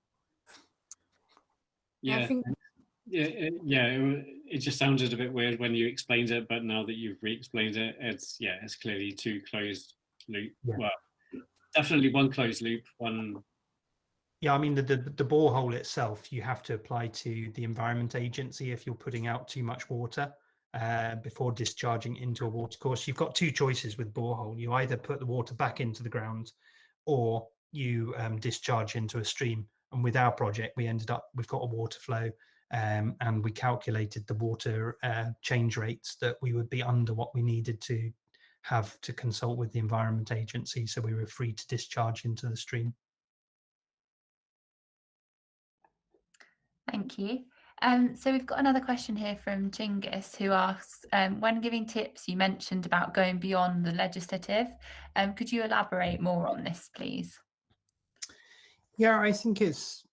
Yeah, it just sounded a bit weird when you explained it, but now that you've re-explained it, it's clearly two closed loop. Yeah. Well, definitely one closed loop, one. Yeah, I mean, the borehole itself, you have to apply to the Environment Agency if you're putting out too much water before discharging into a watercourse. You've got two choices with borehole. You either put the water back into the ground or you discharge into a stream. And with our project, we've got a water flow and we calculated the water change rates that we would be under what we needed to have to consult with the Environment Agency. So we were free to discharge into the stream. Thank you. So we've got another question here from Chinggis, who asks, when giving tips, you mentioned about going beyond the legislative. Could you elaborate more on this, please? Yeah, I think it's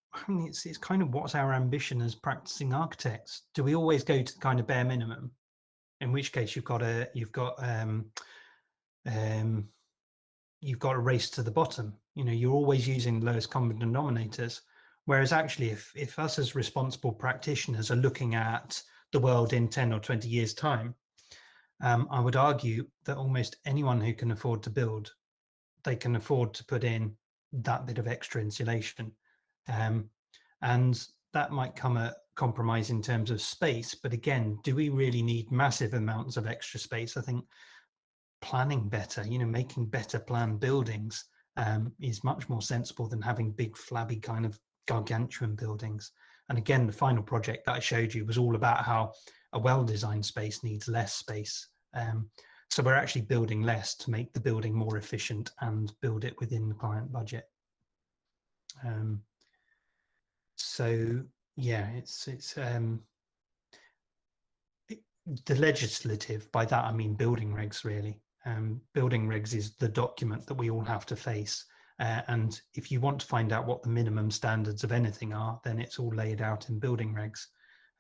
kind of what's our ambition as practicing architects. Do we always go to the kind of bare minimum? In which case you've got a race to the bottom. You know, you're always using the lowest common denominators. Whereas actually, if us as responsible practitioners are looking at the world in 10 or 20 years' time, I would argue that almost anyone who can afford to build, they can afford to put in that bit of extra insulation. And that might come at compromise in terms of space. But again, do we really need massive amounts of extra space? I think planning better, you know, making better planned buildings is much more sensible than having big flabby kind of gargantuan buildings. And again, the final project that I showed you was all about how a well-designed space needs less space. So we're actually building less to make the building more efficient and build it within the client budget. So yeah, the legislative, by that I mean building regs really. Building regs is the document that we all have to face. And if you want to find out what the minimum standards of anything are, then it's all laid out in building regs.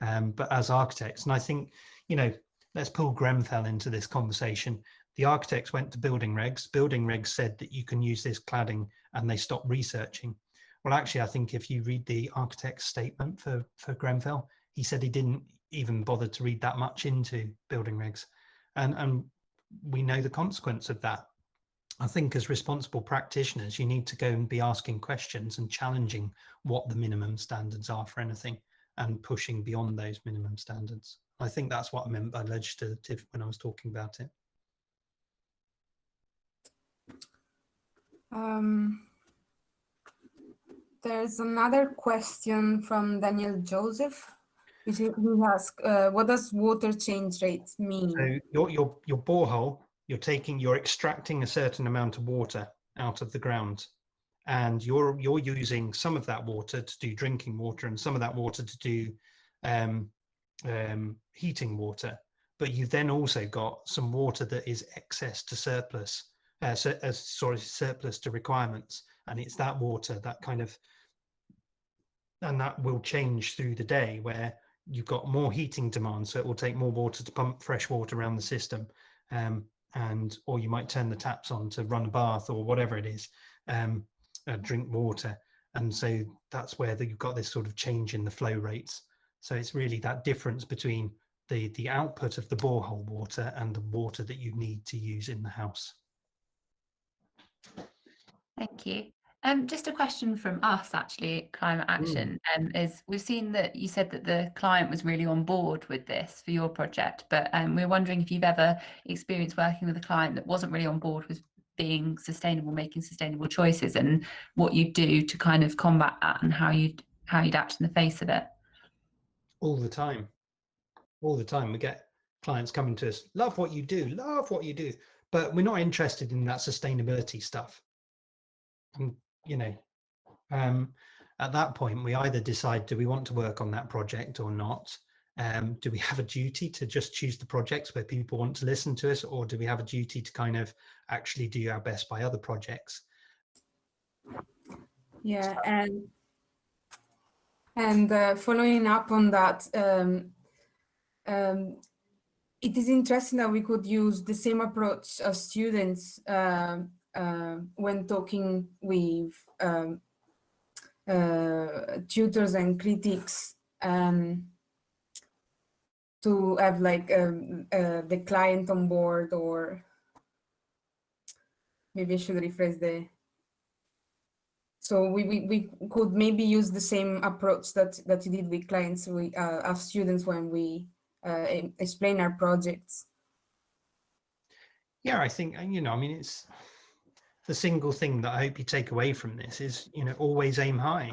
But as architects, and I think, you know, let's pull Grenfell into this conversation. The architects went to building regs. Building regs said that you can use this cladding and they stopped researching. Well, actually, I think if you read the architect's statement for Grenfell, he said he didn't even bother to read that much into building regs. And we know the consequence of that. I think as responsible practitioners, you need to go and be asking questions and challenging what the minimum standards are for anything and pushing beyond those minimum standards. I think that's what I meant by legislative when I was talking about it. There's another question from Daniel Joseph, which he asks, what does water change rates mean? So your borehole, you're extracting a certain amount of water out of the ground, and you're using some of that water to do drinking water and some of that water to do heating water. But you've then also got some water that is excess to surplus, surplus to requirements, and it's that water that kind of, and that will change through the day where you've got more heating demand, so it will take more water to pump fresh water around the system, or you might turn the taps on to run a bath or whatever it is, drink water, and so that's where you've got this sort of change in the flow rates. So it's really that difference between the output of the borehole water and the water that you need to use in the house. Thank you. Just a question from us, actually, Climate Action, is we've seen that you said that the client was really on board with this for your project, but we're wondering if you've ever experienced working with a client that wasn't really on board with being sustainable, making sustainable choices, and what you do to kind of combat that and how you'd act in the face of it. All the time. We get clients coming to us, love what you do, but we're not interested in that sustainability stuff. And you know, at that point we either decide, do we want to work on that project or not? Do we have a duty to just choose the projects where people want to listen to us, or do we have a duty to kind of actually do our best by other projects? Yeah, and following up on that, it is interesting that we could use the same approach as students when talking with tutors and critics, to have like the client on board, or maybe I should rephrase So we could maybe use the same approach that you did with clients, as students, when we explain our projects. Yeah, I think, I mean, it's the single thing that I hope you take away from this is, always aim high.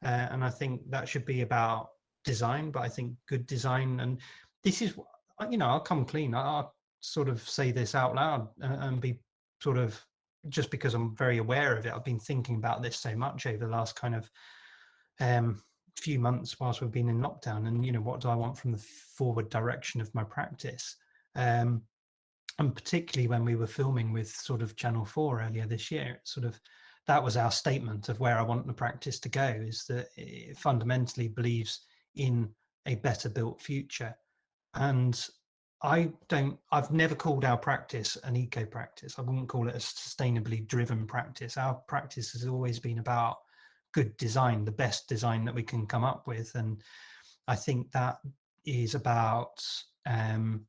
And I think that should be about design, but I think good design, and this is, I'll come clean. I'll sort of say this out loud and be sort of, just because I'm very aware of it. I've been thinking about this so much over the last kind of few months whilst we've been in lockdown, and what do I want from the forward direction of my practice? And particularly when we were filming with sort of Channel 4 earlier this year, sort of that was our statement of where I want the practice to go, is that it fundamentally believes in a better built future. And I've never called our practice an eco practice. I wouldn't call it a sustainably driven practice. Our practice has always been about good design, the best design that we can come up with. And I think that is about, and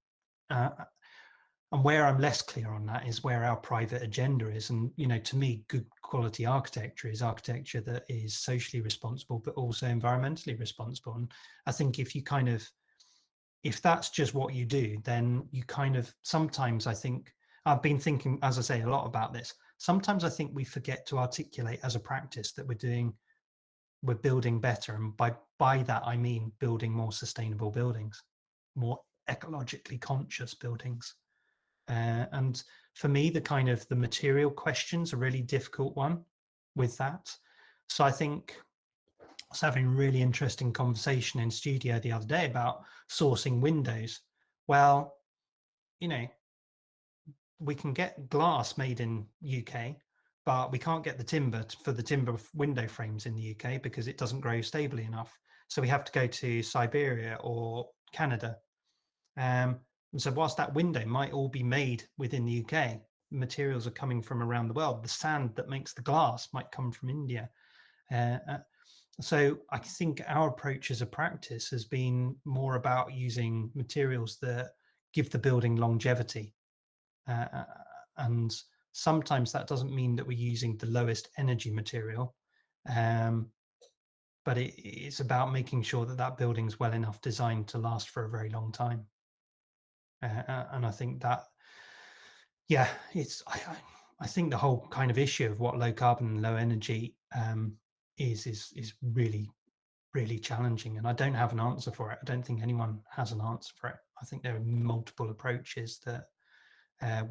where I'm less clear on that is where our private agenda is. And, to me, good quality architecture is architecture that is socially responsible, but also environmentally responsible. And I think if that's just what you do, then you sometimes I think, I've been thinking, as I say, a lot about this. Sometimes I think we forget to articulate as a practice that we're building better. And by that, I mean building more sustainable buildings, more ecologically conscious buildings. And for me, the material question's a really difficult one with that. So I think I was having a really interesting conversation in studio the other day about sourcing windows. Well, we can get glass made in UK, but we can't get the timber for the timber window frames in the UK because it doesn't grow stably enough. So we have to go to Siberia or Canada. And so whilst that window might all be made within the UK, materials are coming from around the world. The sand that makes the glass might come from India. So I think our approach as a practice has been more about using materials that give the building longevity. And sometimes that doesn't mean that we're using the lowest energy material, but it's about making sure that building's well enough designed to last for a very long time. And I think that, yeah, I think the whole kind of issue of what low carbon and low energy is really, really challenging. And I don't have an answer for it. I don't think anyone has an answer for it. I think there are multiple approaches that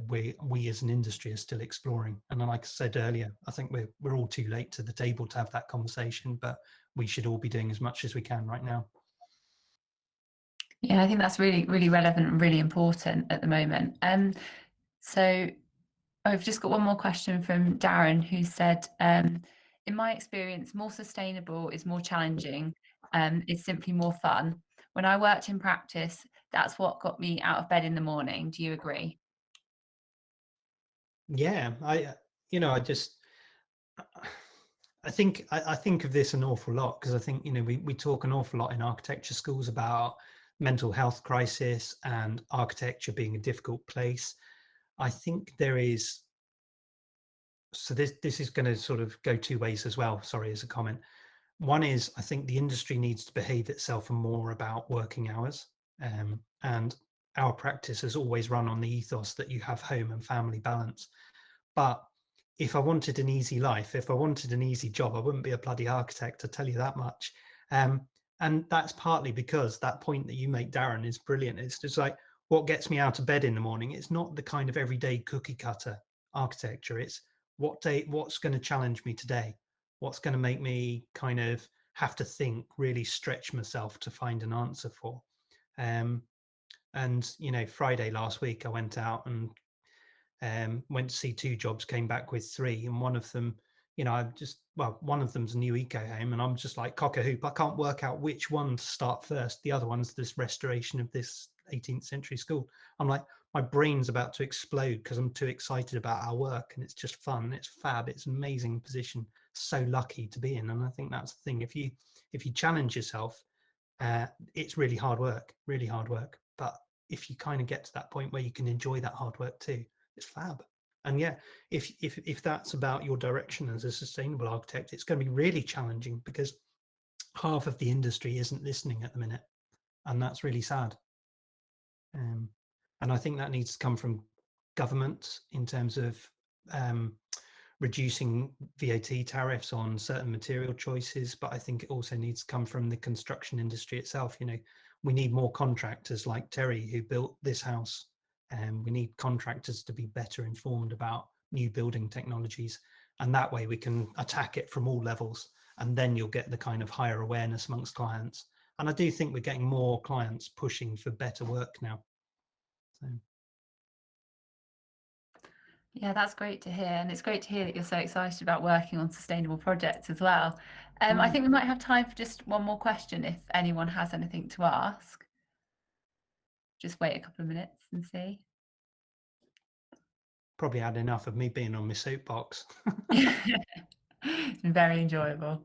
we as an industry are still exploring. And like I said earlier, I think we're all too late to the table to have that conversation, but we should all be doing as much as we can right now. Yeah, I think that's really, really relevant and really important at the moment. So I've just got one more question from Darren, who said, in my experience, more sustainable is more challenging. It's simply more fun. When I worked in practice, that's what got me out of bed in the morning. Do you agree? Yeah, I think of this an awful lot, because I think, we talk an awful lot in architecture schools about mental health crisis and architecture being a difficult place. I think there is, so this is going to sort of go two ways as well, sorry, as a comment. One is, I think the industry needs to behave itself more about working hours. And our practice has always run on the ethos that you have home and family balance. But if I wanted an easy life, if I wanted an easy job, I wouldn't be a bloody architect, I tell you that much. And that's partly because that point that you make, Darren, is brilliant. It's just like, what gets me out of bed in the morning? It's not the kind of everyday cookie cutter architecture. It's what's going to challenge me today? What's going to make me kind of have to think, really stretch myself to find an answer for? And, Friday last week, I went out and went to see 2 jobs, came back with 3. And one of them, one of them's a new eco home, and I'm just like cock a hoop. I can't work out which one to start first. The other one's this restoration of this 18th century school. I'm like, my brain's about to explode because I'm too excited about our work, and it's just fun. It's fab. It's an amazing position. So lucky to be in. And I think that's the thing. If you challenge yourself, it's really hard work. But if you kind of get to that point where you can enjoy that hard work too, it's fab. And yeah, if that's about your direction as a sustainable architect, it's going to be really challenging because half of the industry isn't listening at the minute, and that's really sad. And I think that needs to come from government in terms of reducing VAT tariffs on certain material choices, but I think it also needs to come from the construction industry itself. You know, we need more contractors like Terry who built this house, and we need contractors to be better informed about new building technologies, and that way we can attack it from all levels, and then you'll get the kind of higher awareness amongst clients. And I do think we're getting more clients pushing for better work now. So. Yeah, that's great to hear. And it's great to hear that you're so excited about working on sustainable projects as well. I think we might have time for just one more question if anyone has anything to ask. Just wait a couple of minutes and see. Probably had enough of me being on my soapbox. It's been very enjoyable.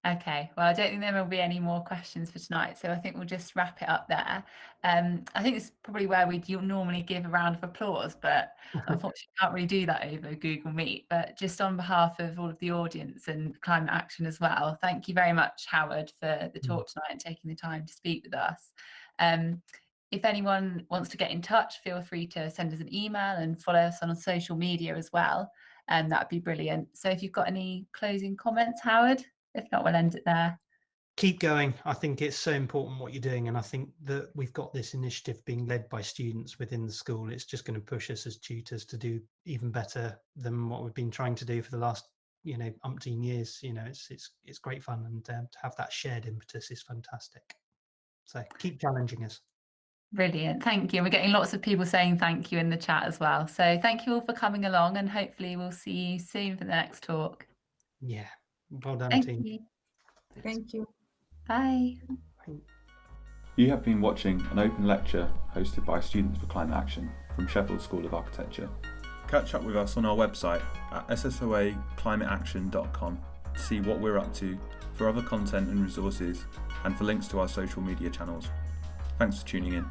Okay, well, I don't think there will be any more questions for tonight, so I think we'll just wrap it up there. I think it's probably where we'd normally give a round of applause, but unfortunately can't really do that over Google Meet. But just on behalf of all of the audience and Climate Action as well, thank you very much, Howard, for the talk tonight and taking the time to speak with us. If anyone wants to get in touch, feel free to send us an email and follow us on social media as well. That'd be brilliant. So if you've got any closing comments, Howard? If not, we'll end it there. Keep going. I think it's so important what you're doing, and I think that we've got this initiative being led by students within the school. It's just going to push us as tutors to do even better than what we've been trying to do for the last, you know, umpteen years. You know, it's great fun, and to have that shared impetus is fantastic. So keep challenging us. Brilliant, thank you. We're getting lots of people saying thank you in the chat as well. So thank you all for coming along, and hopefully we'll see you soon for the next talk. Yeah, well done, Thank team. you. Thank you. Bye. You have been watching an open lecture hosted by Students for Climate Action from Sheffield School of Architecture. Catch up with us on our website at SSoA climateaction.com to see what we're up to, for other content and resources, and for links to our social media channels. Thanks for tuning in.